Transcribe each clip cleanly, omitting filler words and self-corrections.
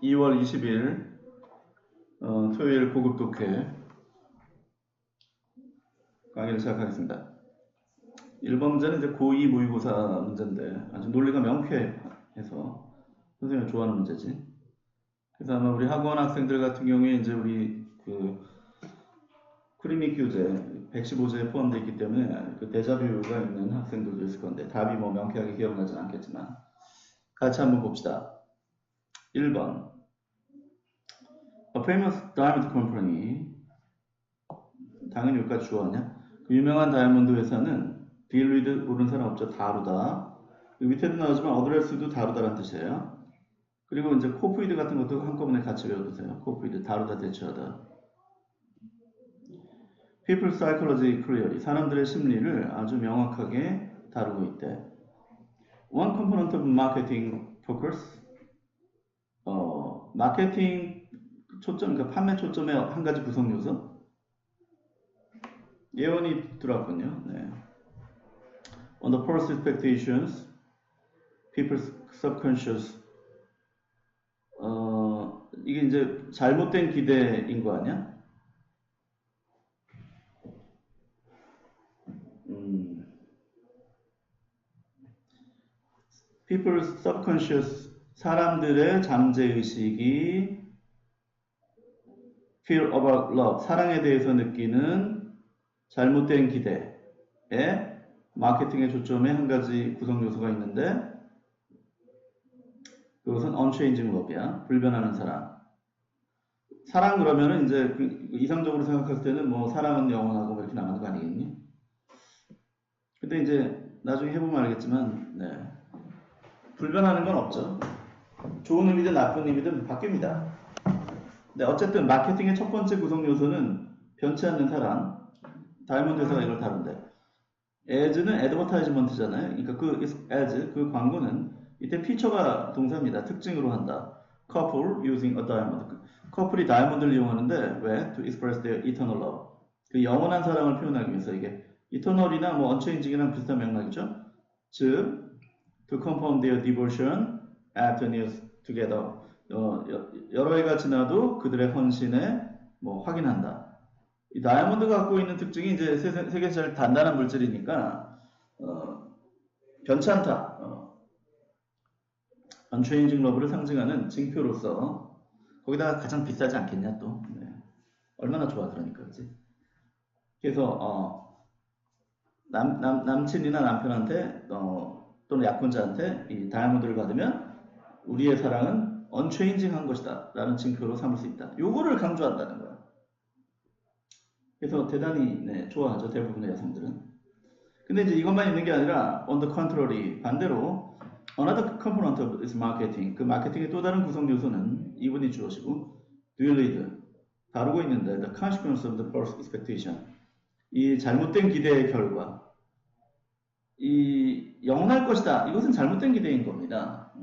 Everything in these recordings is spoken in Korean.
2월 20일 토요일 고급 독해 강의를 시작하겠습니다. 1번 문제는 이제 고2 모의고사 문제인데 아주 논리가 명쾌해서 선생님이 좋아하는 문제지. 그래서 아마 우리 학원 학생들 같은 경우에 이제 우리 그 크리미 교재 115제에 포함되어 있기 때문에 그 데자뷰가 있는 학생들도 있을 건데 답이 뭐 명쾌하게 기억나진 않겠지만 같이 한번 봅시다. 1번 A famous diamond company, 당연히 여기까지 주어하냐? 그 유명한 다이아몬드 회사는 deal with 모르는 사람 없죠. 다루다. 그 밑에도 나오지만 어드레스도 다루다라는 뜻이에요. 그리고 이제 코프이드 같은 것도 한꺼번에 같이 외워두세요. 코프이드, 다루다, 대처하다. People psychology clearly, 사람들의 심리를 아주 명확하게 다루고 있대. One component of marketing focus, 마케팅 초점, 그러니까 판매 초점의 한 가지 구성 요소. 예언이 들어왔군요. 네. On the false expectations, people's subconscious. 이게 이제 잘못된 기대인 거 아니야? People's subconscious, 사람들의 잠재의식이 feel about love, 사랑에 대해서 느끼는 잘못된 기대에 마케팅의 초점에 한 가지 구성 요소가 있는데 그것은 unchanging love야. 불변하는 사랑. 사랑 그러면은 이제 이상적으로 생각했을 때는 뭐 사랑은 영원하고 이렇게 나가는 거 아니겠니? 근데 이제 나중에 해보면 알겠지만 네. 불변하는 건 없죠. 좋은 의미든 나쁜 의미든 바뀝니다. 네, 어쨌든 마케팅의 첫 번째 구성 요소는 변치 않는 사랑. 다이아몬드 회사가 이걸 다룬대. as는 advertisement잖아요. 그러니까 그 as, 그 광고는 이때 피처가 동사입니다. 특징으로 한다. couple using a diamond. 커플이 다이아몬드를 이용하는데 왜? to express their eternal love. 그 영원한 사랑을 표현하기 위해서 이게 eternal이나 뭐 unchanging이랑 비슷한 맥락이죠. 즉 to confirm their devotion after years together. 여러 해가 지나도 그들의 헌신에 뭐 확인한다. 이 다이아몬드가 갖고 있는 특징이 이제 세계에서 제일 단단한 물질이니까 변치 않다. unchanging love를 상징하는 징표로서 거기다가 가장 비싸지 않겠냐 또. 네. 얼마나 좋아 그러니까 그렇지. 그래서 남친이나 남편한테 또는 약혼자한테 이 다이아몬드를 받으면 우리의 사랑은 unchanging한 것이다 라는 징표로 삼을 수 있다. 요거를 강조한다는 거야. 그래서 대단히 네, 좋아하죠. 대부분의 여성들은. 근데 이제 이것만 있는 게 아니라 on the contrary, 반대로 another component of is marketing. 그 마케팅의 또 다른 구성 요소는 이분이 주어지고 deal with, 다루고 있는데 the consequence of the false expectation. 이 잘못된 기대의 결과. 이 영원할 것이다. 이것은 잘못된 기대인 겁니다.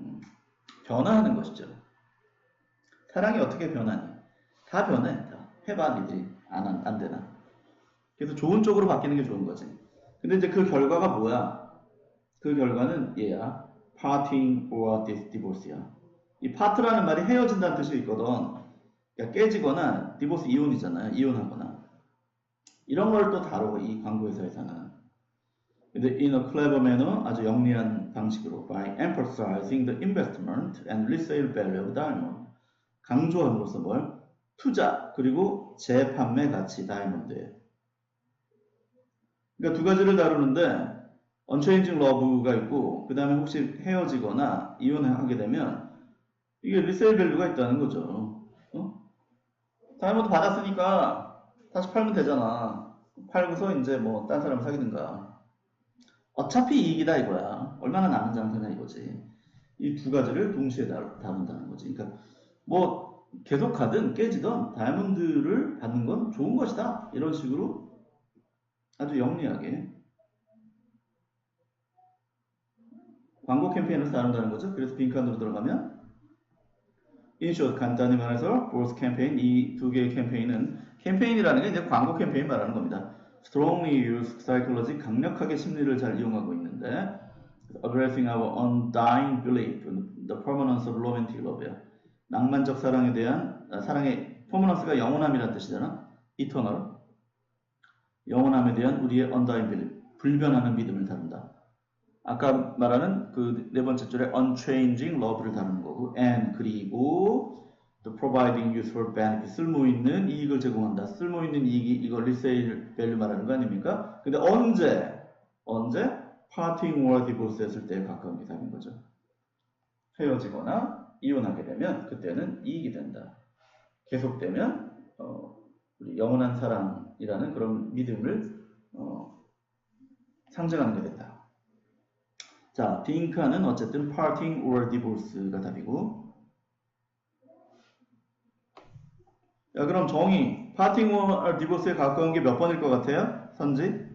변화하는 것이죠. 사랑이 어떻게 변하니? 다 변해. 다. 해봐 니들이. 안 되나. 그래서 좋은 쪽으로 바뀌는 게 좋은 거지. 근데 이제 그 결과가 뭐야? 그 결과는 얘야. parting or divorce야. 이 part라는 말이 헤어진다는 뜻이 있거든. 그러니까 깨지거나 divorce 이혼이잖아요. 이혼하거나. 이런 걸 또 다루고 이 광고회사에서는. 근데 in a clever manner, 아주 영리한 방식으로 by emphasizing the investment and resale value of diamond. 강조함으로써 뭘? 투자 그리고 재판매 가치 다이아몬드에. 그러니까 두 가지를 다루는데 unchanging love가 있고 그 다음에 혹시 헤어지거나 이혼하게 되면 이게 리세일 밸류가 있다는 거죠. 다이아몬드 받았으니까 다시 팔면 되잖아. 팔고서 이제 뭐 딴 사람 사귀든가. 어차피 이익이다 이거야. 얼마나 남은 장사냐 이거지. 이 두 가지를 동시에 다룬다는 거지. 그러니까 뭐 계속 가든 깨지든 다이아몬드를 받는 건 좋은 것이다. 이런 식으로 아주 영리하게 광고 캠페인을 다룬다는 거죠. 그래서 빈칸으로 들어가면 in short, 간단히 말해서 both campaign, 이 두 개의 캠페인은 캠페인이라는 게 이제 광고 캠페인 말하는 겁니다. strongly use psychology, 강력하게 심리를 잘 이용하고 있는데 addressing our undying belief in the permanence of romantic love야. 낭만적 사랑에 대한 사랑의 퍼머넌스가 영원함이라는 뜻이잖아. eternal. 영원함에 대한 우리의 undying 불변하는 믿음을 다룬다. 아까 말하는 그 네 번째 줄에 unchanging love를 다루는 거고, and 그리고 the providing useful benefit 쓸모 있는 이익을 제공한다. 쓸모 있는 이익이 이걸 resale value 말하는 거 아닙니까? 근데 언제 parting or divorce 했을 때 가까운 기사인 거죠. 헤어지거나 이혼하게 되면 그때는 이익이 된다. 계속되면 우리 영원한 사랑이라는 그런 믿음을 상징하는 게 된다. 자, 딩카는 어쨌든 parting or divorce가 답이고. 야, 그럼 정의 parting or divorce에 가까운 게 몇 번일 것 같아요? 선지? 1번?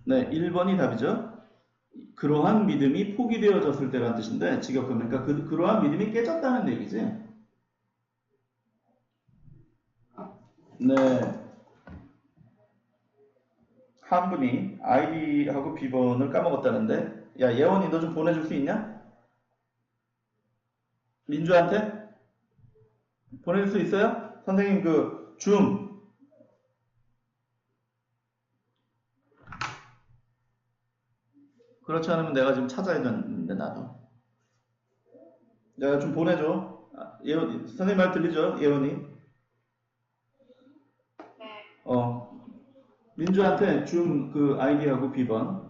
네, 1번이 답이죠. 그러한 믿음이 포기되어졌을 때라는 뜻인데 직역하면 그러니까 그러한 믿음이 깨졌다는 얘기지. 네. 한 분이 아이디하고 비번을 까먹었다는데, 야, 예원이 너 좀 보내줄 수 있냐? 민주한테? 보내줄 수 있어요? 선생님 그 줌. 그렇지 않으면 내가 지금 찾아야 되는데 나도. 내가 좀 보내줘. 예원, 선생님 말 들리죠? 예원이? 네. 민주한테 줌 그 아이디하고 비번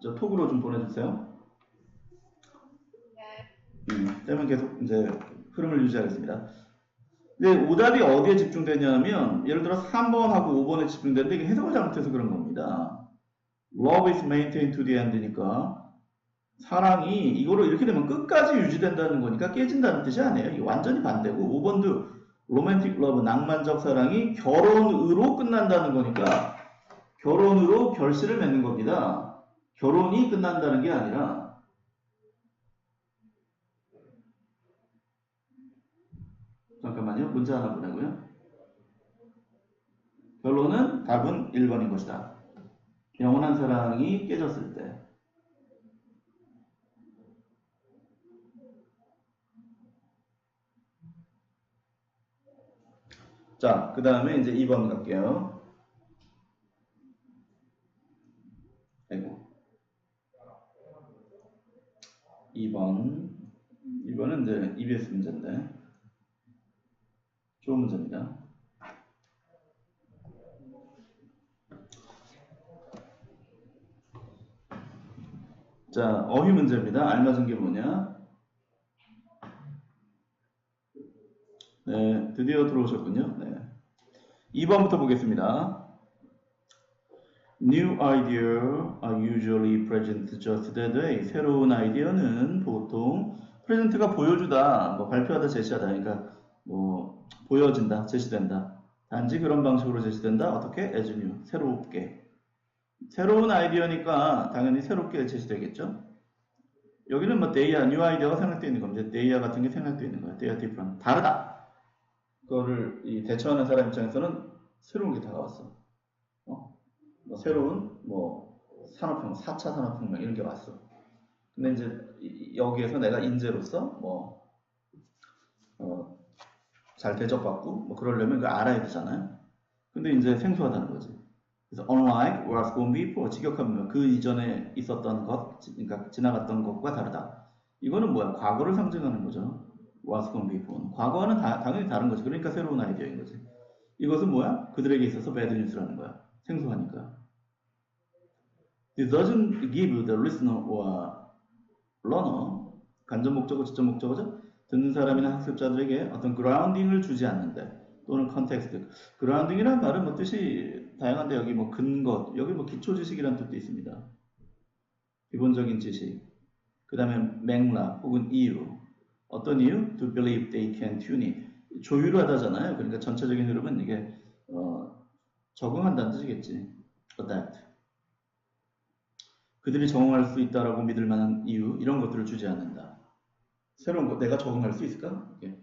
저 톡으로 좀 보내주세요. 네. 그러면 계속 이제 흐름을 유지하겠습니다. 근데 오답이 어디에 집중되냐면 예를 들어 3번하고 5번에 집중되는데 이게 해석을 잘못해서 그런 겁니다. Love is maintained to the end니까 사랑이 이거로 이렇게 되면 끝까지 유지된다는 거니까 깨진다는 뜻이 아니에요. 이게 완전히 반대고 5번도 로맨틱 러브 낭만적 사랑이 결혼으로 끝난다는 거니까 결혼으로 결실을 맺는 겁니다. 결혼이 끝난다는 게 아니라 잠깐만요. 문자 하나 보내고요. 결론은 답은 1번인 것이다. 영원한 사랑이 깨졌을 때. 자, 그 다음에 이제 2번 갈게요. 아이고. 2번은 이제 EBS 문제인데. 좋은 문제입니다. 자, 어휘 문제입니다. 알맞은 게 뭐냐? 네, 드디어 들어오셨군요. 네. 2번부터 보겠습니다. New idea are usually present just that way. 새로운 아이디어는 보통 프레젠트가 보여주다, 뭐 발표하다, 제시하다. 그러니까 뭐 보여진다, 제시된다. 단지 그런 방식으로 제시된다. 어떻게? as new. 새롭게. 새로운 아이디어니까 당연히 새롭게 제시되겠죠. 여기는 뭐 데이아, 뉴 아이디어가 생각되어 있는 겁니다. 데이아 같은 게 생각되어 있는 거예요. 데이아 디프런. 다르다. 그거를 이 대처하는 사람 입장에서는 새로운 게 다가왔어. 뭐 새로운 뭐 산업혁명, 4차 산업혁명 이런 게 왔어. 근데 이제 여기에서 내가 인재로서 잘 대접받고 뭐 그러려면 그거 알아야 되잖아요. 근데 이제 생소하다는 거지. 그래서 unlike what's gone before, 직역하면 그 이전에 있었던 것, 그러니까 지나갔던 것과 다르다. 이거는 뭐야? 과거를 상징하는 거죠. what's gone before. 과거와는 당연히 다른 거지. 그러니까 새로운 아이디어인 거지. 이것은 뭐야? 그들에게 있어서 bad news라는 거야. 생소하니까. This doesn't give the listener or learner, 간접 목적어, 직접 목적어죠. 듣는 사람이나 학습자들에게 어떤 그라운딩을 주지 않는데 또는 컨텍스트. 그라운딩이란 말은 뭐 뜻이 다양한데 여기 뭐 근거, 여기 뭐 기초 지식이라는 뜻도 있습니다. 기본적인 지식. 그 다음에 맥락 혹은 이유. 어떤 이유? To believe they can tune it. 조율하다잖아요. 그러니까 전체적인 흐름은 이게 적응한다는 뜻이겠지. Adapt. 그들이 적응할 수 있다라고 믿을 만한 이유 이런 것들을 주지 않는다. 새로운 거 내가 적응할 수 있을까? 이렇게.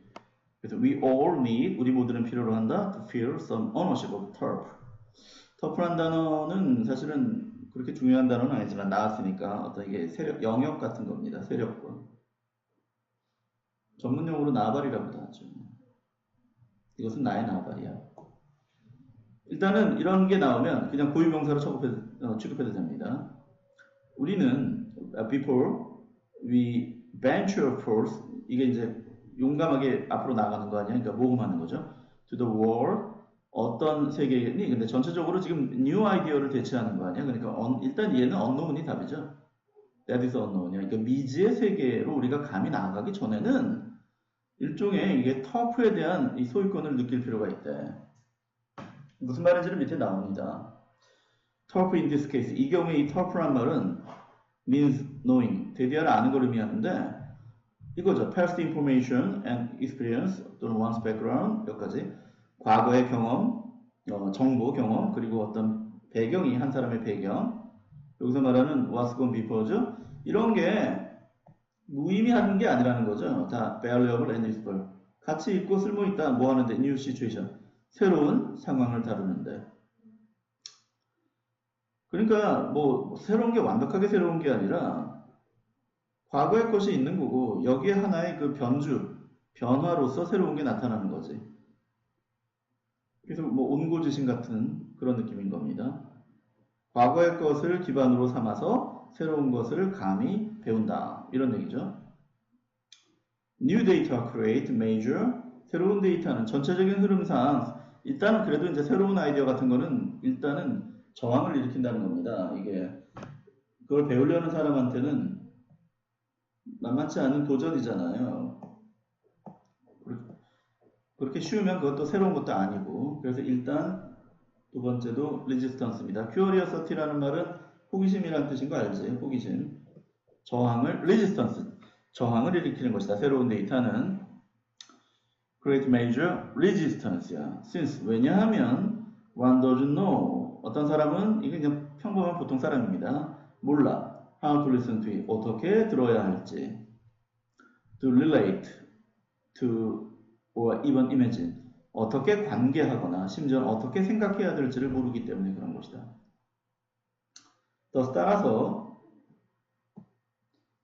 그래서 we all need 우리 모두는 필요로 한다 to feel some ownership of turf. 터프란 단어는 사실은 그렇게 중요한 단어는 아니지만 나왔으니까 어떤 이게 세력 영역 같은 겁니다. 세력권. 전문용어로 나발이라고도 하죠. 이것은 나의 나발이야. 일단은 이런 게 나오면 그냥 고유명사로 취급해도 됩니다. 우리는 before we venture forth, 이게 이제 용감하게 앞으로 나가는 거 아니야? 그러니까 모험하는 거죠. to the world, 어떤 세계니? 근데 전체적으로 지금 new idea를 대체하는 거 아니야? 그러니까 일단 얘는 unknown이 답이죠. that is unknown이야. 그러니까 미지의 세계로 우리가 감히 나아가기 전에는 일종의 이게 터프에 대한 이 소유권을 느낄 필요가 있대. 무슨 말인지는 밑에 나옵니다. 터프 in this case, 이 경우에 이 터프란 말은 means knowing, 대디아를 아는 걸 의미하는데 이거죠. past information and experience 또는 one's background, 여기까지 과거의 경험, 정보, 경험, 그리고 어떤 배경이 한 사람의 배경, 여기서 말하는 what's gone before죠. 이런 게 무의미한 게 아니라는 거죠. 다 valuable and useful, 가치 있고 쓸모 있다. 뭐 하는데? new situation, 새로운 상황을 다루는데. 그러니까 뭐 새로운 게 완벽하게 새로운 게 아니라 과거의 것이 있는 거고 여기에 하나의 그 변화로서 새로운 게 나타나는 거지. 그래서 뭐 온고지신 같은 그런 느낌인 겁니다. 과거의 것을 기반으로 삼아서 새로운 것을 감히 배운다, 이런 얘기죠. New data create major, 새로운 데이터는 전체적인 흐름상 일단은 그래도 이제 새로운 아이디어 같은 거는 일단은 저항을 일으킨다는 겁니다. 이게 그걸 배우려는 사람한테는 만만치 않은 도전이잖아요. 그렇게 쉬우면 그것도 새로운 것도 아니고. 그래서 일단 두 번째도 resistance입니다. curiosity라는 말은 호기심이라는 뜻인 거 알지? 호기심. 저항을, resistance, 저항을 일으키는 것이다. 새로운 데이터는 create major resistance야. since, 왜냐하면 one doesn't know, 어떤 사람은 이게 그냥 평범한 보통 사람입니다. 몰라. how to listen to it, 어떻게 들어야 할지. to relate to or even imagine, 어떻게 관계하거나 심지어 어떻게 생각해야 될지를 모르기 때문에 그런 것이다. thus, 따라서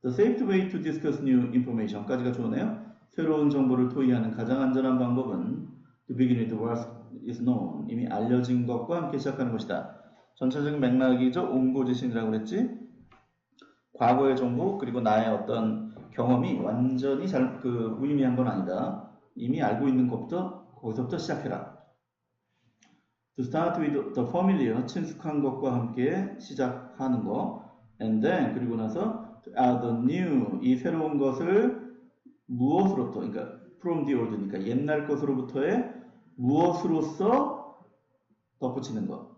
the safest way to discuss new information까지가 좋네요. 새로운 정보를 토의하는 가장 안전한 방법은 to begin with what is known, 이미 알려진 것과 함께 시작하는 것이다. 전체적인 맥락이죠. 온고지신이라고 그랬지. 과거의 정보 그리고 나의 어떤 경험이 완전히 무의미한 건 아니다. 이미 알고 있는 것부터 거기서부터 시작해라. To start with the familiar, 친숙한 것과 함께 시작하는 거. And then, 그리고 나서 to add the new, 이 새로운 것을 무엇으로부터, 그러니까 from the old니까 옛날 것으로부터의 무엇으로서 덧붙이는 것.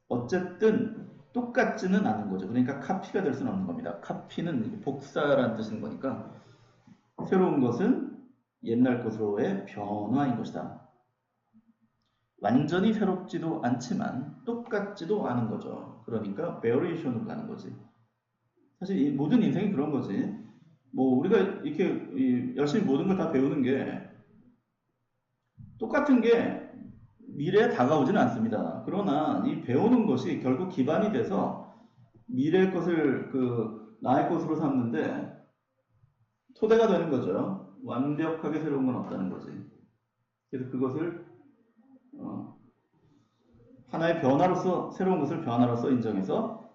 어쨌든 똑같지는 않은 거죠. 그러니까 카피가 될 수는 없는 겁니다. 카피는 복사라는 뜻인 거니까 새로운 것은 옛날 것으로의 변화인 것이다. 완전히 새롭지도 않지만 똑같지도 않은 거죠. 그러니까 베리에이션으로 가는 거지. 사실 이 모든 인생이 그런 거지. 뭐 우리가 이렇게 열심히 모든 걸 다 배우는 게 똑같은 게 미래에 다가오지는 않습니다. 그러나 이 배우는 것이 결국 기반이 돼서 미래의 것을 나의 것으로 삼는데 토대가 되는 거죠. 완벽하게 새로운 건 없다는 거지. 그래서 그것을 하나의 변화로서, 새로운 것을 변화로서 인정해서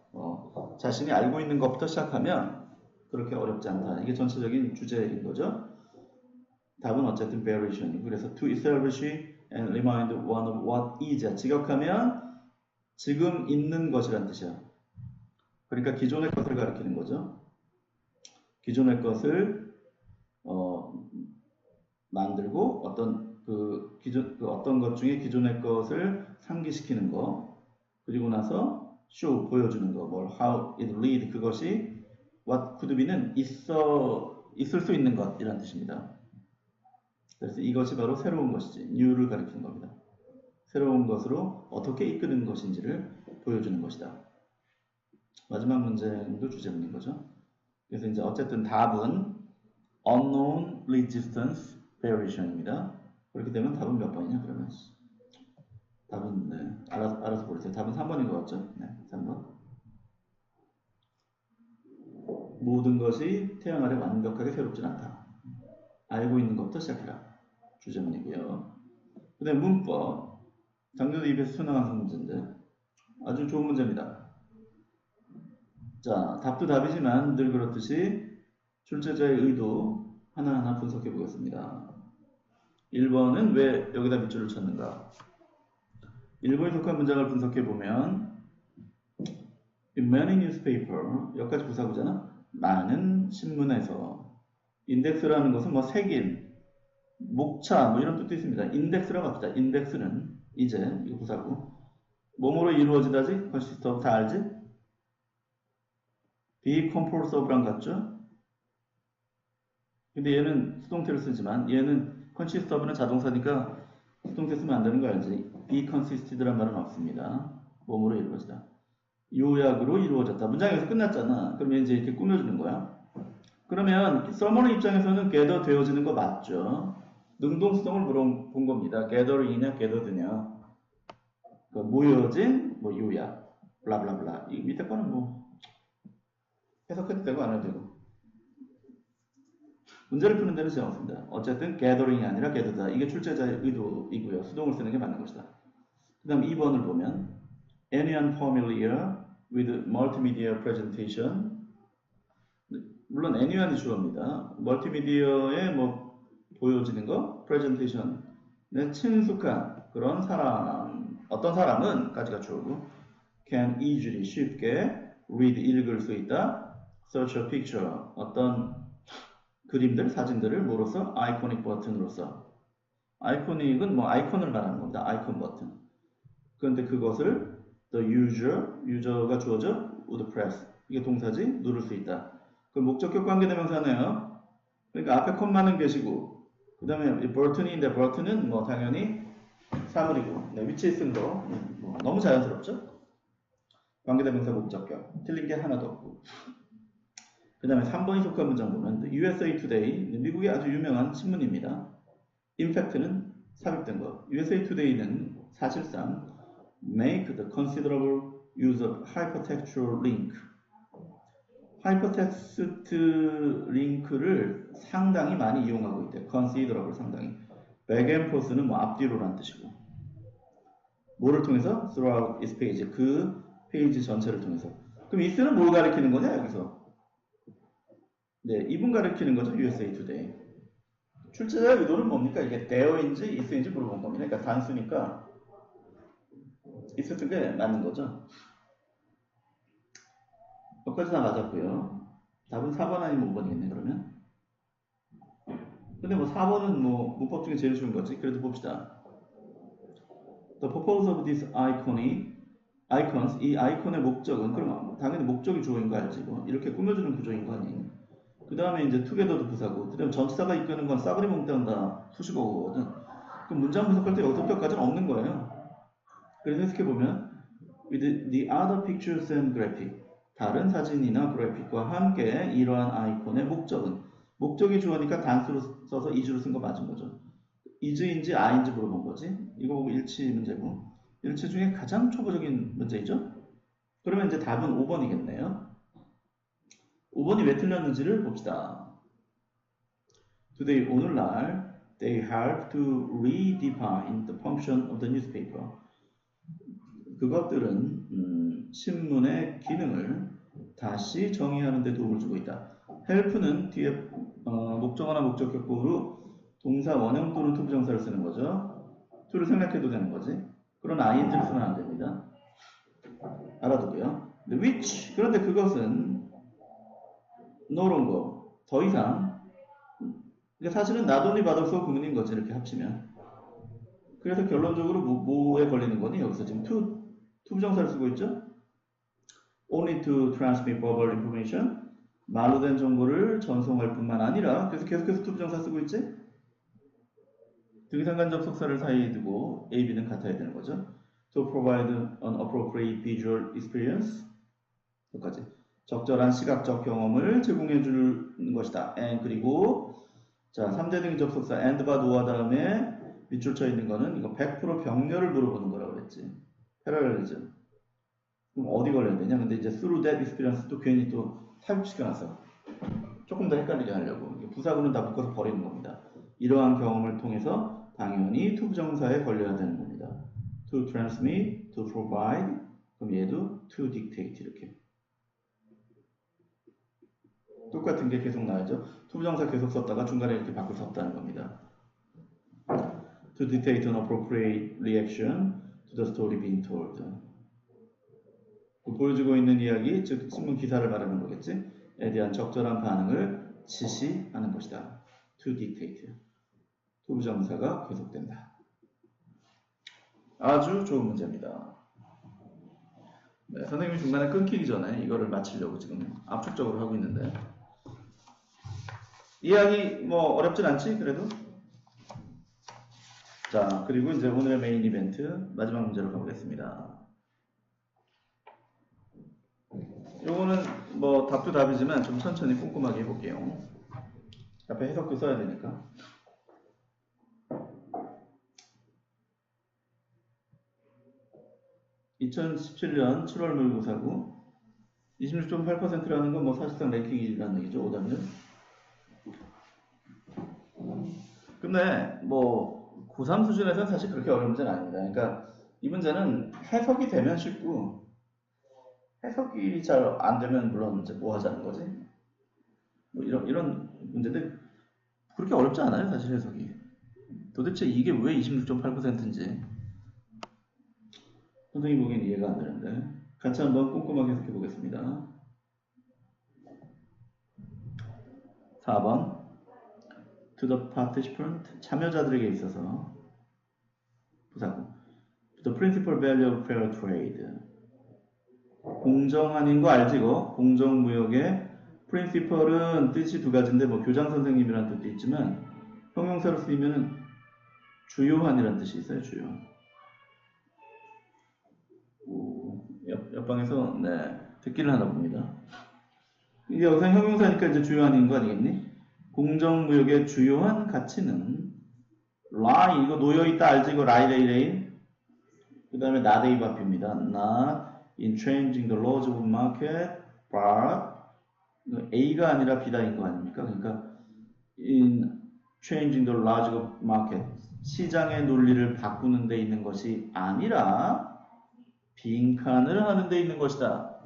자신이 알고 있는 것부터 시작하면 그렇게 어렵지 않다. 이게 전체적인 주제인 거죠. 답은 어쨌든 variation이고, 그래서 to establish and remind one of what is, 직역하면 지금 있는 것이란 뜻이야. 그러니까 기존의 것을 가리키는 거죠. 기존의 것을 만들고 어떤 것 중에 기존의 것을 상기시키는 거, 그리고 나서 show, 보여주는 거, how it lead, 그것이 what could be는 있을 수 있는 것이란 뜻입니다. 그래서 이것이 바로 새로운 것이지, new를 가리키는 겁니다. 새로운 것으로 어떻게 이끄는 것인지를 보여주는 것이다. 마지막 문제도 주제문인 거죠. 그래서 이제 어쨌든 답은 unknown resistance variation입니다. 그렇게 되면 답은 몇 번이냐 그러면? 답은 알아서 보세요. 답은 3번인 것 같죠? 네, 3번. 모든 것이 태양 아래 완벽하게 새롭진 않다. 알고 있는 것부터 시작해라. 주제문이고요. 그 다음에 문법. 작년에 입에서 수능한 문제인데 아주 좋은 문제입니다. 자, 답도 답이지만 늘 그렇듯이 출제자의 의도 하나하나 분석해 보겠습니다. 1번은 왜 여기다 밑줄을 쳤는가? 1번에 속한 문장을 분석해 보면 In many newspaper, 여기까지 부사구잖아. 많은 신문에서 인덱스라는 것은 뭐 색인, 목차 뭐 이런 뜻도 있습니다. 인덱스라고 합시다. 인덱스는 이제 이거 부사고 뭐뭐로 이루어지다지? consist of 다 알지? be composed of랑 같죠? 근데 얘는 수동태를 쓰지만 얘는 consist of는 자동사니까 수동태 쓰면 안 되는 거 알지? be consisted란 말은 없습니다. 뭐뭐로 이루어지다. 요약으로 이루어졌다. 문장에서 끝났잖아. 그러면 이제 이렇게 꾸며주는 거야. 그러면 서머너 입장에서는 gather 되어지는 거 맞죠? 능동수동을 물어본 겁니다. gathering이냐 gathered냐. 그러니까 모여진 뭐 요약 블라블라블라. 이 밑에 거는 뭐 해석해도 되고 안 해도 되고 문제를 푸는 데는 제한 없습니다. 어쨌든 gathering이 아니라 gathered다. 이게 출제자의 의도이고요. 수동을 쓰는 게 맞는 것이다. 그 다음 2번을 보면 anyone familiar with multimedia presentation. 물론 anyone이 주어입니다. 멀티미디어에 뭐 보여지는 거 presentation에 친숙한 그런 사람 어떤 사람은 까지가 주어고 can easily 쉽게 read 읽을 수 있다. search a picture 어떤 그림들 사진들을 뭐로써 아이코닉 버튼으로써 아이코닉은 뭐 아이콘을 말하는 겁니다. 아이콘 버튼. 그런데 그것을 the user가 주어져 would press 이게 동사지 누를 수 있다. 그 목적격 관계대명사네요. 그러니까 앞에 콤마는 계시고 그 다음에 버튼인데 버튼은 뭐 당연히 사물이고 네, 위치에 쓴 거 뭐 너무 자연스럽죠? 관계대명사 목적격 틀린 게 하나도 없고 그 다음에 3번이 속한 문장 보면 USA Today 미국의 아주 유명한 신문입니다. In fact는 삽입된 거 USA Today는 사실상 make the considerable use of hypertextual link 하이퍼텍스트 링크를 상당히 많이 이용하고 있대. considerable 상당히. back and forth는 뭐 앞뒤로란 뜻이고. 뭐를 통해서? throughout its page. 그 페이지 전체를 통해서. 그럼 is는 뭘 가리키는 거냐 여기서? 네, 이분 가리키는 거죠. USA Today. 출제자의 의도는 뭡니까? 이게 there인지 is인지 물어본 겁니다. 그러니까 단수니까 is 쓴 게 맞는 거죠. 여기까지 다 맞았고요. 답은 4번 아니면 5번이겠네 그러면. 근데 뭐 4번은 뭐 문법 중에 제일 쉬운 거지. 그래도 봅시다. The purpose of this icons 이 아이콘의 목적은 그럼 당연히 목적이 주어인 거 알지 뭐 이렇게 꾸며주는 구조인 거 아니에요. 그 다음에 이제 together도 부사고 그 다음에 전치사가 이끄는 건 싸그리 몽땅 다 수식어거든. 그럼 문장 분석할 때 여기서부터까지는 없는 거예요. 그래서 해석해보면 with the other pictures and graphic 다른 사진이나 그래픽과 함께 이러한 아이콘의 목적이 주어니까 단수로 써서 이주로 쓴 거 맞은 거죠. is인지 a인지 물어본 거지. 이거 보고 일치 문제고 일치 중에 가장 초보적인 문제이죠. 그러면 이제 답은 5번이겠네요. 5번이 왜 틀렸는지를 봅시다. Today 오늘날 they help to redefine the function of the newspaper. 그것들은 신문의 기능을 다시 정의하는 데 도움을 주고 있다. help는 뒤에 목적어나 목적격보로 동사 원형 또는 투부정사를 쓰는 거죠. to를 생략해도 되는 거지. 그런 ing를 쓰면 안 됩니다. 알아두고요. which 그런데 그것은 no longer 더 이상 그러니까 사실은 not only but also 구문인 거지 이렇게 합치면. 그래서 결론적으로 뭐에 걸리는 거니? 여기서 지금 투부정사를 쓰고 있죠. only to transmit verbal information 말로 된 정보를 전송할 뿐만 아니라 그래서 계속해서 투부정사 쓰고 있지. 등상관 접속사를 사이에 두고 A, B는 같아야 되는 거죠. To provide an appropriate visual experience 여기까지 적절한 시각적 경험을 제공해 주는 것이다. and 그리고 자 3대 등 접속사 and, but, or 다음에 밑줄 쳐 있는 거는 이거 100% 병렬을 물어보는 거라고 그랬지. 패러렐리즘. 그럼 어디 걸려야 되냐? 근데 이제 through that experience도 괜히 또 삽입시켜놨어. 조금 더 헷갈리게 하려고 부사구는 다 묶어서 버리는 겁니다. 이러한 경험을 통해서 당연히 to 부정사에 걸려야 되는 겁니다. to transmit, to provide, 그럼 얘도 to dictate 이렇게 똑같은 게 계속 나와야죠. to 부정사 계속 썼다가 중간에 이렇게 바꿀 수 없다는 겁니다. to dictate an appropriate reaction to the story being told. 보여주고 있는 이야기, 즉 신문 기사를 말하는 거겠지? 에 대한 적절한 반응을 지시하는 것이다. to dictate. to 부정사가 계속된다. 아주 좋은 문제입니다. 네, 선생님이 중간에 끊기기 전에 이거를 마치려고 지금 압축적으로 하고 있는데 이야기 뭐 어렵진 않지 그래도? 자, 그리고 이제 오늘의 메인 이벤트 마지막 문제로 가보겠습니다. 요거는 뭐 답도 답이지만 좀 천천히 꼼꼼하게 해볼게요. 앞에 해석도 써야 되니까. 2017년 7월 모의고사고 26.8%라는 건 뭐 사실상 랭킹이라는 얘기죠. 오답률. 근데 뭐 고3 수준에서는 사실 그렇게 어려운 문제는 아닙니다. 그러니까 이 문제는 해석이 되면 쉽고 해석이 잘 안 되면 물론 이제 뭐 하자는 거지. 뭐 이런 문제들 그렇게 어렵지 않아요. 사실 해석이. 도대체 이게 왜 26.8%인지 선생님 보기엔 이해가 안 되는데 같이 한번 꼼꼼하게 해석해 보겠습니다. 4번 to the participant 참여자들에게 있어서 부사구 to the principal value of fair trade 공정한인 거 알지 이거? 공정무역의 principal은 뜻이 두 가지인데 뭐 교장 선생님이란 뜻도 있지만 형용사로 쓰이면 주요한이란 뜻이 있어요. 주요한. 옆방에서 네 듣기를 하나 봅니다. 이게 여기서 형용사니까 이제 주요한인 거 아니겠니? 공정무역의 주요한 가치는 lie 이거 놓여있다 알지? 이거 lie 그 다음에 not a 앞입니다. not in changing the laws of market but A가 아니라 B다인 거 아닙니까? 그러니까 in changing the laws of market 시장의 논리를 바꾸는 데 있는 것이 아니라 빈칸을 하는 데 있는 것이다.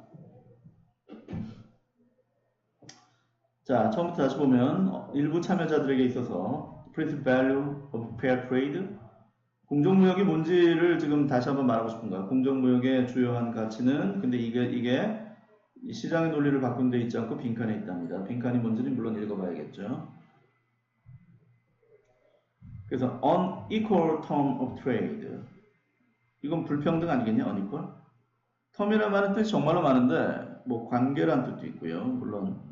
자, 처음부터 다시 보면 일부 참여자들에게 있어서 principal value of fair trade 공정무역이 뭔지를 지금 다시 한번 말하고 싶은가? 공정무역의 주요한 가치는 근데 이게 시장의 논리를 바꾼 데 있지 않고 빈칸에 있답니다. 빈칸이 뭔지는 물론 읽어봐야겠죠. 그래서 unequal term of trade 이건 불평등 아니겠냐? unequal? 텀이라는 말은 뜻이 정말로 많은데 뭐 관계란 뜻도 있고요. 물론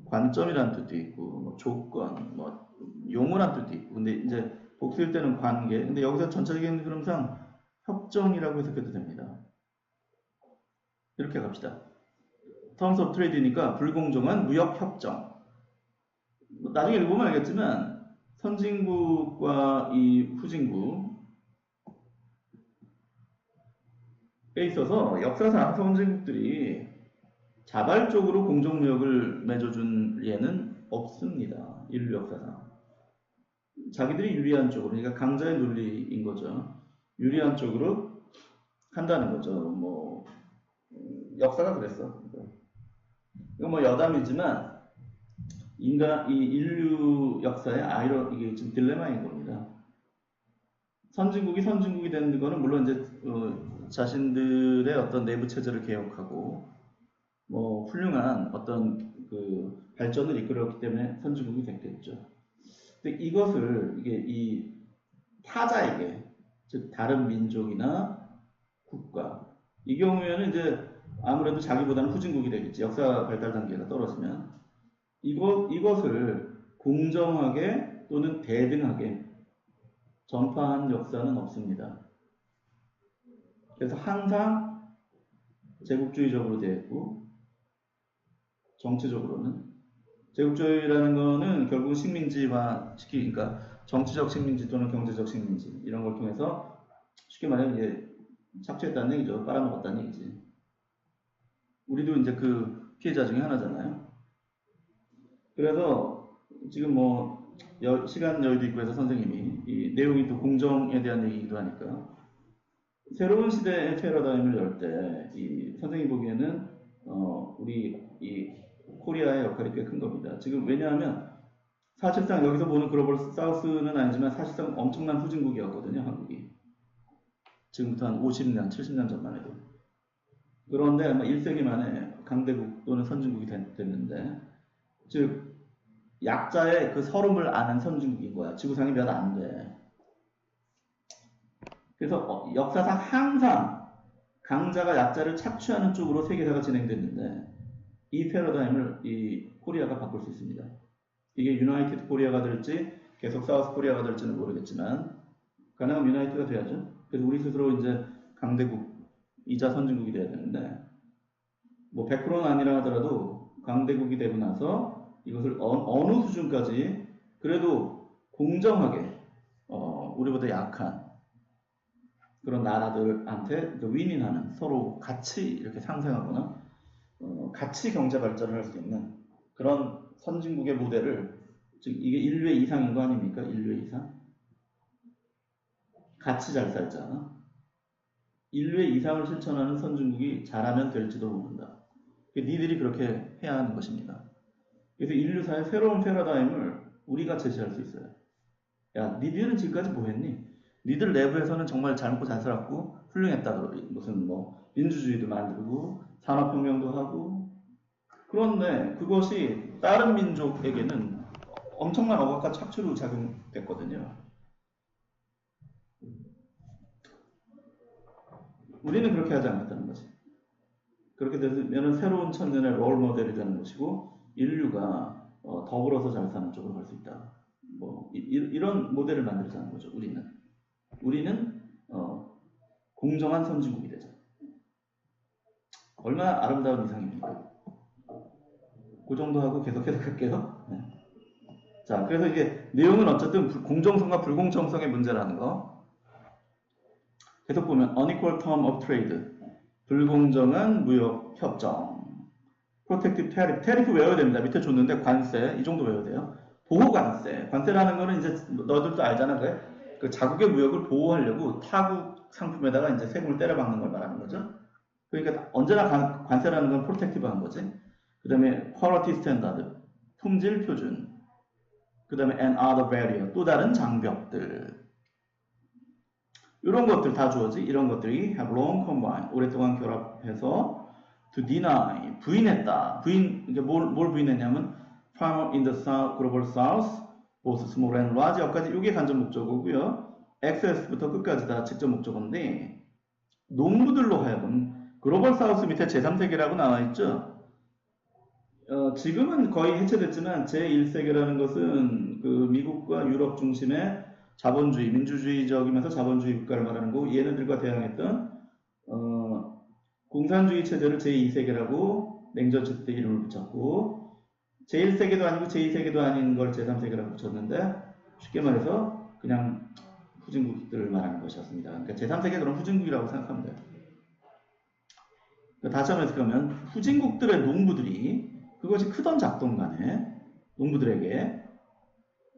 관점이란 뜻도 있고 뭐 조건, 뭐 용어란 뜻도 있고 근데 이제 복수일 때는 관계 근데 여기서 전체적인 흐름상 협정이라고 해석해도 됩니다. 이렇게 갑시다. Terms of Trade니까 불공정한 무역협정 나중에 읽어보면 알겠지만 선진국과 이 후진국에 있어서 역사상 선진국들이 자발적으로 공정무역을 맺어준 예는 없습니다. 인류 역사상. 자기들이 유리한 쪽으로, 그러니까 강자의 논리인 거죠. 유리한 쪽으로 한다는 거죠. 뭐 역사가 그랬어. 이거 뭐 여담이지만 이 인류 역사의 이게 지금 딜레마인 겁니다. 선진국이 되는 거는 물론 이제 자신들의 어떤 내부 체제를 개혁하고 뭐 훌륭한 어떤 그 발전을 이끌었기 때문에 선진국이 됐겠죠. 근데 이것을 이 타자에게 즉 다른 민족이나 국가 이 경우에는 이제 아무래도 자기보다는 후진국이 되겠지. 역사 발달 단계가 떨어지면 이것을 공정하게 또는 대등하게 전파한 역사는 없습니다. 그래서 항상 제국주의적으로 되어 있고 정치적으로는 제국주의라는 거는 결국 식민지화 그러니까 정치적 식민지 또는 경제적 식민지 이런 걸 통해서 쉽게 말하면 이제 착취했다는 얘기죠. 빨아먹었다는 얘기지. 우리도 이제 그 피해자 중에 하나잖아요. 그래서 지금 뭐 시간 여유도 있고 해서 선생님이 이 내용이 또 공정에 대한 얘기이기도 하니까 새로운 시대의 패러다임을 열 때 이 선생님 보기에는 우리 이 코리아의 역할이 꽤 큰 겁니다. 지금 왜냐하면 사실상 여기서 보는 글로벌 사우스는 아니지만 사실상 엄청난 후진국이었거든요, 한국이. 지금부터 한 50년, 70년 전만 해도. 그런데 아마 1세기 만에 강대국 또는 선진국이 됐는데, 즉 약자의 그 서름을 아는 선진국인 거야. 지구상에 몇 안 돼. 그래서 역사상 항상 강자가 약자를 착취하는 쪽으로 세계사가 진행됐는데 이 패러다임을 이 코리아가 바꿀 수 있습니다. 이게 유나이티드 코리아가 될지 계속 사우스 코리아가 될지는 모르겠지만 가능하면 유나이티드가 돼야죠. 그래서 우리 스스로 이제 강대국이자 선진국이 돼야 되는데 뭐 100%는 아니라 하더라도 강대국이 되고 나서 이것을 어느 수준까지 그래도 공정하게 우리보다 약한 그런 나라들한테 윈윈하는 서로 같이 이렇게 상생하거나 같이 경제 발전을 할 수 있는 그런 선진국의 모델을 즉 이게 인류의 이상인 거 아닙니까? 인류의 이상? 같이 잘 살자. 인류의 이상을 실천하는 선진국이 잘하면 될지도 모른다. 니들이 그렇게 해야 하는 것입니다. 그래서 인류사의 새로운 패러다임을 우리가 제시할 수 있어요. 야, 니들은 지금까지 뭐 했니? 니들 내부에서는 정말 잘 먹고 잘 살았고 훌륭했다. 무슨 뭐 민주주의도 만들고 산업혁명도 하고 그런데 그것이 다른 민족에게는 엄청난 억압과 착취로 작용됐거든요. 우리는 그렇게 하지 않았다는 거지. 그렇게 되면 새로운 천년의 롤 모델이 되는 것이고 인류가 더불어서 잘 사는 쪽으로 갈 수 있다. 뭐 이런 모델을 만들자는 거죠. 우리는 공정한 선진국이 되자. 얼마나 아름다운 이상입니까? 그 정도 하고 계속해서 갈게요. 네. 자, 그래서 이게 내용은 어쨌든 공정성과 불공정성의 문제라는 거. 계속 보면 unequal term of trade, 불공정한 무역 협정, protective tariff, 테리프 외워야 됩니다. 밑에 줬는데 관세 이 정도 외워야 돼요. 보호 관세, 관세라는 거는 이제 너희들도 알잖아, 그래? 그 자국의 무역을 보호하려고 타국 상품에다가 이제 세금을 때려박는 걸 말하는 거죠. 그러니까 언제나 관세라는 건 프로텍티브한 거지. 그 다음에 quality standard, 품질 표준. 그 다음에 and other barrier, 또 다른 장벽들. 이런 것들 다 주어지. 이런 것들이 have long combined, 오랫동안 결합해서 to deny, 부인했다. 이게 뭘 부인했냐면 farmer in the south, global south, both small and large 여기까지 이게 간접 목적어고요. access부터 끝까지 다 직접 목적어인데 농부들로 하여금 글로벌 사우스 밑에 제3세계라고 나와있죠. 지금은 거의 해체됐지만 제1세계라는 것은 그 미국과 유럽 중심의 자본주의, 민주주의적이면서 자본주의 국가를 말하는 거고 얘네들과 대항했던 공산주의 체제를 제2세계라고 냉전체 때 이름을 붙였고 제1세계도 아니고 제2세계도 아닌 걸 제3세계라고 붙였는데 쉽게 말해서 그냥 후진국들을 말하는 것이었습니다. 그러니까 제3세계 그런 후진국이라고 생각하면 돼요. 다시 한번 해석하면 후진국들의 농부들이 그것이 크던 작던 간에 농부들에게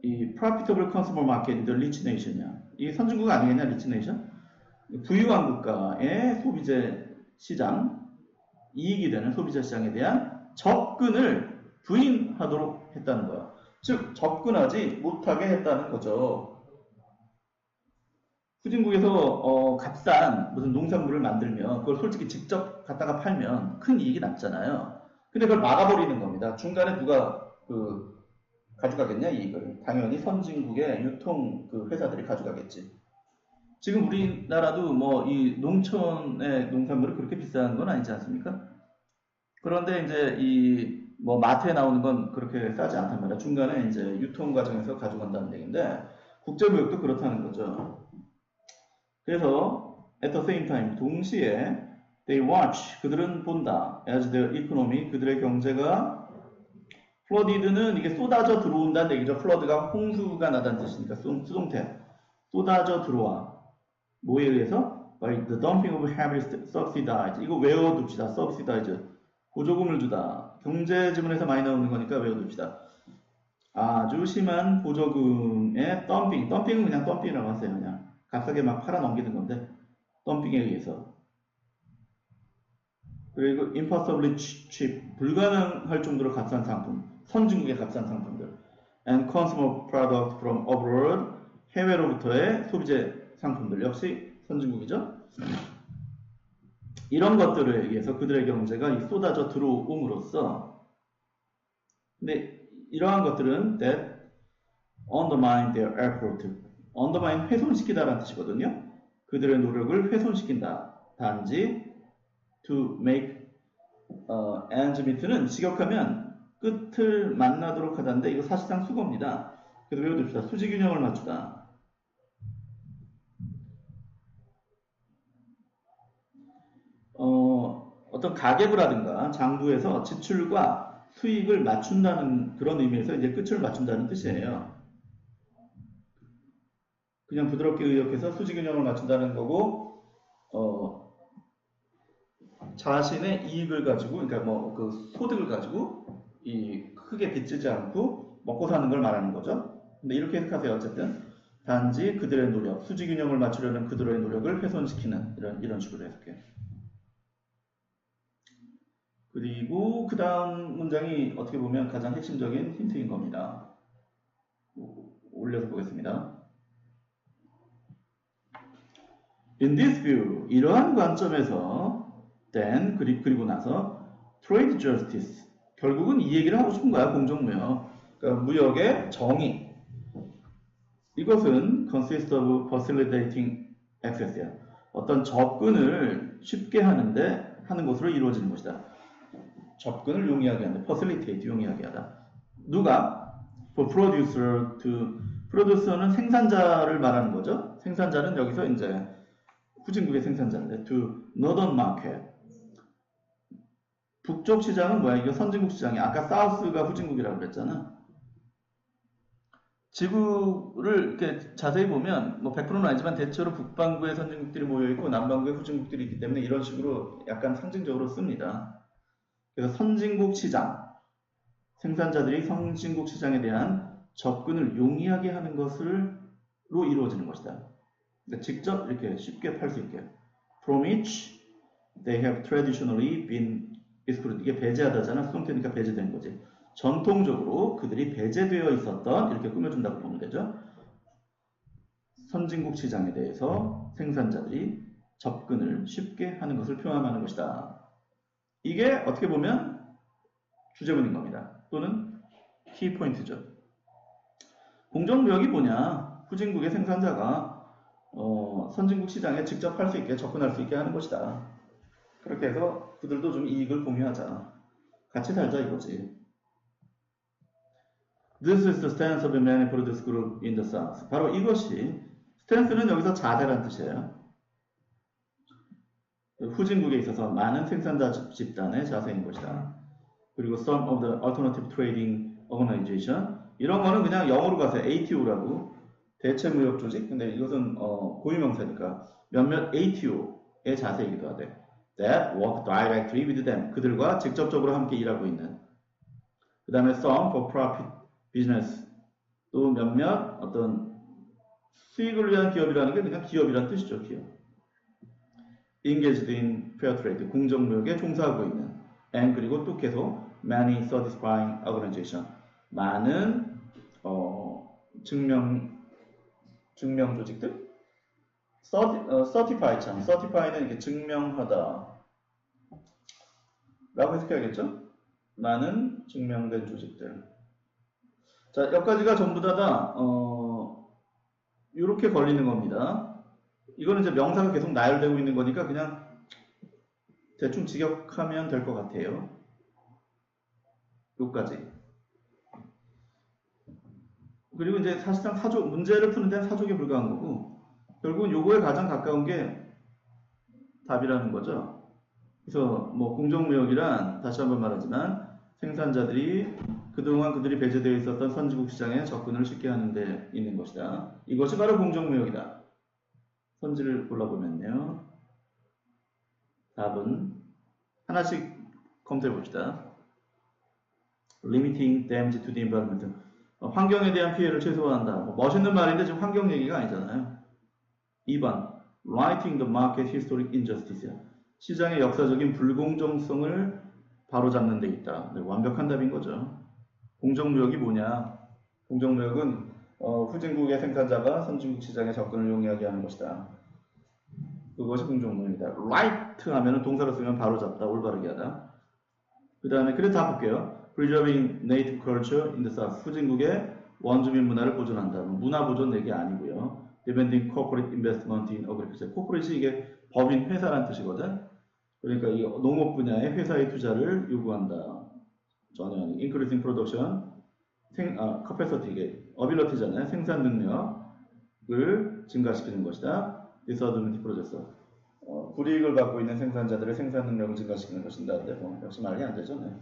이 profitable consumer market in the rich nation이야. 이게 선진국 아니겠냐, rich nation? 부유한 국가의 소비재 시장, 이익이 되는 소비재 시장에 대한 접근을 부인하도록 했다는 거야. 즉 접근하지 못하게 했다는 거죠. 후진국에서 값싼 무슨 농산물을 만들면 그걸 솔직히 직접 갖다가 팔면 큰 이익이 남잖아요. 근데 그걸 막아버리는 겁니다. 중간에 누가 가져가겠냐 이익을. 당연히 선진국의 유통 회사들이 가져가겠지. 지금 우리나라도 뭐 이 농촌의 농산물이 그렇게 비싼 건 아니지 않습니까? 그런데 이제 이 뭐 마트에 나오는 건 그렇게 싸지 않단 말이야. 중간에 이제 유통 과정에서 가져간다는 얘기인데 국제무역도 그렇다는 거죠. 그래서 at the same time 동시에 they watch 그들은 본다 as their economy 그들의 경제가 flooded는 이게 쏟아져 들어온다는 얘기죠. flood가 홍수가 나다는 뜻이니까 수동태 쏟아져 들어와 뭐에 의해서 by the dumping of heavy subsidies 이거 외워둡시다. subsidies 보조금을 주다 경제 지문에서 많이 나오는 거니까 외워둡시다. 아주 심한 보조금의 덤핑은 그냥 덤핑이라고 하세요. 그냥 값싸게 막 팔아 넘기는 건데 덤핑에 의해서. 그리고 impossibly cheap, 불가능할 정도로 값싼 상품, 선진국의 값싼 상품들, and consumer product from abroad, 해외로부터의 소비재 상품들 역시 선진국이죠. 이런 것들에 의해서 그들의 경제가 쏟아져 들어옴으로써, 근데 이러한 것들은 that undermine their effort, undermine 훼손시키다라는 뜻이거든요. 그들의 노력을 훼손시킨다. 단지 to make ends meet는 직역하면 끝을 만나도록 하다인데 이거 사실상 수거입니다. 그래서 외워둡시다. 수지균형을 맞추다. 어떤 가계부라든가 장부에서 지출과 수익을 맞춘다는 그런 의미에서 이제 끝을 맞춘다는 뜻이에요. 그냥 부드럽게 의역해서 수지균형을 맞춘다는 거고, 자신의 이익을 가지고, 그러니까 뭐 그 소득을 가지고 이 크게 빚지지 않고 먹고 사는 걸 말하는 거죠. 근데 이렇게 해석하세요. 어쨌든 단지 그들의 노력, 수지균형을 맞추려는 그들의 노력을 훼손시키는 이런 식으로 해석해요. 그리고 그 다음 문장이 어떻게 보면 가장 핵심적인 힌트인 겁니다. 올려서 보겠습니다. In this view, 이러한 관점에서 then, 그리고 나서 trade justice, 결국은 이 얘기를 하고 싶은 거야. 공정무역. 그러니까 무역의 정의. 이것은 consist of facilitating access야. 어떤 접근을 쉽게 하는 것으로 이루어지는 것이다. 접근을 용이하게 한다. facilitate, 용이하게 하다. 누가? for producer to, producer는 생산자를 말하는 거죠. 생산자는 여기서 이제 후진국의 생산자인데 to northern market. 북쪽 시장은 뭐야? 이거 선진국 시장이야. 아까 사우스가 후진국이라고 그랬잖아. 지구를 이렇게 자세히 보면 뭐 100%는 아니지만 대체로 북반구에 선진국들이 모여있고 남반구에 후진국들이 있기 때문에 이런 식으로 약간 상징적으로 씁니다. 그래서 선진국 시장, 생산자들이 선진국 시장에 대한 접근을 용이하게 하는 것으로 이루어지는 것이다. 그러니까 직접 이렇게 쉽게 팔 수 있게. From which they have traditionally been excluded. 이게 배제하다잖아. 수동태니까 배제된 거지. 전통적으로 그들이 배제되어 있었던, 이렇게 꾸며준다고 보면 되죠. 선진국 시장에 대해서 생산자들이 접근을 쉽게 하는 것을 표현하는 것이다. 이게 어떻게 보면 주제문인 겁니다. 또는 키포인트죠. 공정무역이 뭐냐? 후진국의 생산자가 선진국 시장에 직접 할 수 있게, 접근할 수 있게 하는 것이다. 그렇게 해서 그들도 좀 이익을 공유하자. 같이 살자 이거지. This is the stance of many produce group in the South. 바로 이것이, stance는 여기서 자세란 뜻이에요. 후진국에 있어서 많은 생산자 집단의 자세인 것이다. 그리고 some of the alternative trading organization. 이런 거는 그냥 영어로 가세요. ATO라고. 대체무역 조직. 근데 이것은 고유명사니까 몇몇 ATO의 자세이기도 하대. That work directly with them. 그들과 직접적으로 함께 일하고 있는. 그 다음에 some for profit business. 또 몇몇 어떤 수익을 위한 기업이라는 게 그냥 기업이라는 뜻이죠. 기업. engaged in fair trade. 공정무역에 종사하고 있는. and 그리고 또 계속 many satisfying organization. 많은 증명 조직들. certify 참. certify는 이렇게 증명하다. 라고 해석해야겠죠? 많은 증명된 조직들. 자, 여기까지가 전부 다다 이렇게 걸리는 겁니다. 이거는 이제 명사가 계속 나열되고 있는 거니까 그냥 대충 직역하면 될 것 같아요. 여기까지. 그리고 이제 사실상 문제를 푸는 데는 사족에 불과한 거고, 결국은 요거에 가장 가까운 게 답이라는 거죠. 그래서 뭐 공정무역이란 다시 한번 말하지만 생산자들이 그동안 그들이 배제되어 있었던 선진국 시장에 접근을 쉽게 하는 데 있는 것이다. 이것이 바로 공정무역이다. 선지를 골라보면요. 답은 하나씩 검토해 봅시다. Limiting damage to the environment. 환경에 대한 피해를 최소화한다. 뭐 멋있는 말인데 지금 환경 얘기가 아니잖아요. 2번 Righting the market historic injustice. 시장의 역사적인 불공정성을 바로잡는 데 있다. 네, 완벽한 답인 거죠. 공정무역이 뭐냐? 공정무역은 후진국의 생산자가 선진국 시장에 접근을 용이하게 하는 것이다. 그것이 공정무역이다. right 하면은 동사로 쓰면 바로잡다, 올바르게 하다. 그 다음에 그래도 다 볼게요. Preserving native culture in the south. 후진국의 원주민 문화를 보존한다. 문화 보존 얘기 아니고요. Demanding corporate investment in agriculture. corporate이 이게 법인 회사란 뜻이거든. 그러니까 이 농업 분야의 회사의 투자를 요구한다. 전혀 아니. Increasing production, capacity, 이게 ability잖아요. 생산 능력을 증가시키는 것이다. Disadvantage process. 불이익을 받고 있는 생산자들의 생산 능력을 증가시키는 것인다. 근데 뭐 역시 말이 안 되죠. 네.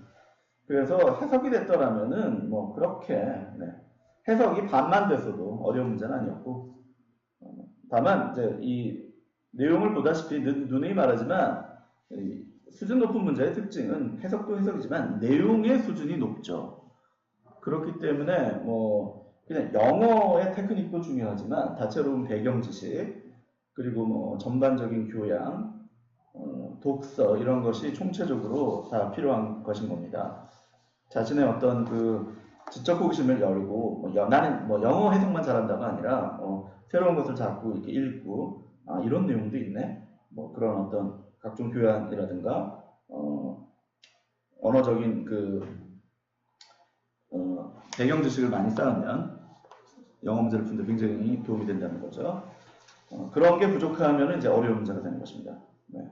그래서 해석이 됐더라면은 뭐 그렇게 해석이 반만 됐어도 어려운 문제는 아니었고, 다만 이제 이 내용을 보다시피 누누이 말하지만 수준 높은 문제의 특징은 해석도 해석이지만 내용의 수준이 높죠. 그렇기 때문에 뭐 그냥 영어의 테크닉도 중요하지만 다채로운 배경 지식 그리고 뭐 전반적인 교양, 독서 이런 것이 총체적으로 다 필요한 것인 겁니다. 자신의 어떤 그 지적 호기심을 열고 나는 뭐 영어 해석만 잘한다가 아니라 새로운 것을 자꾸 이렇게 읽고 이런 내용도 있네. 뭐 그런 어떤 각종 교양이라든가 언어적인 그 배경 지식을 많이 쌓으면 영어 문제를 푸는데 굉장히 도움이 된다는 거죠. 그런 게 부족하면 이제 어려운 문제가 되는 것입니다. 네.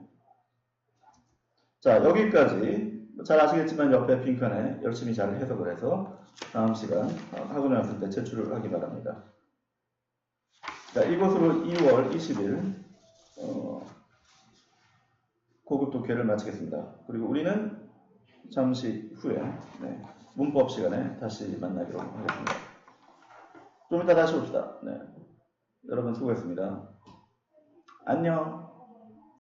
자, 여기까지 잘 아시겠지만 옆에 빈칸에 열심히 잘 해석을 해서 다음 시간 학원에 왔을 때 제출을 하기 바랍니다. 자, 이것으로 2월 20일 고급 독해를 마치겠습니다. 그리고 우리는 잠시 후에 문법 시간에 다시 만나기로 하겠습니다. 좀 이따 다시 옵시다. 네. 여러분 수고했습니다. 안녕.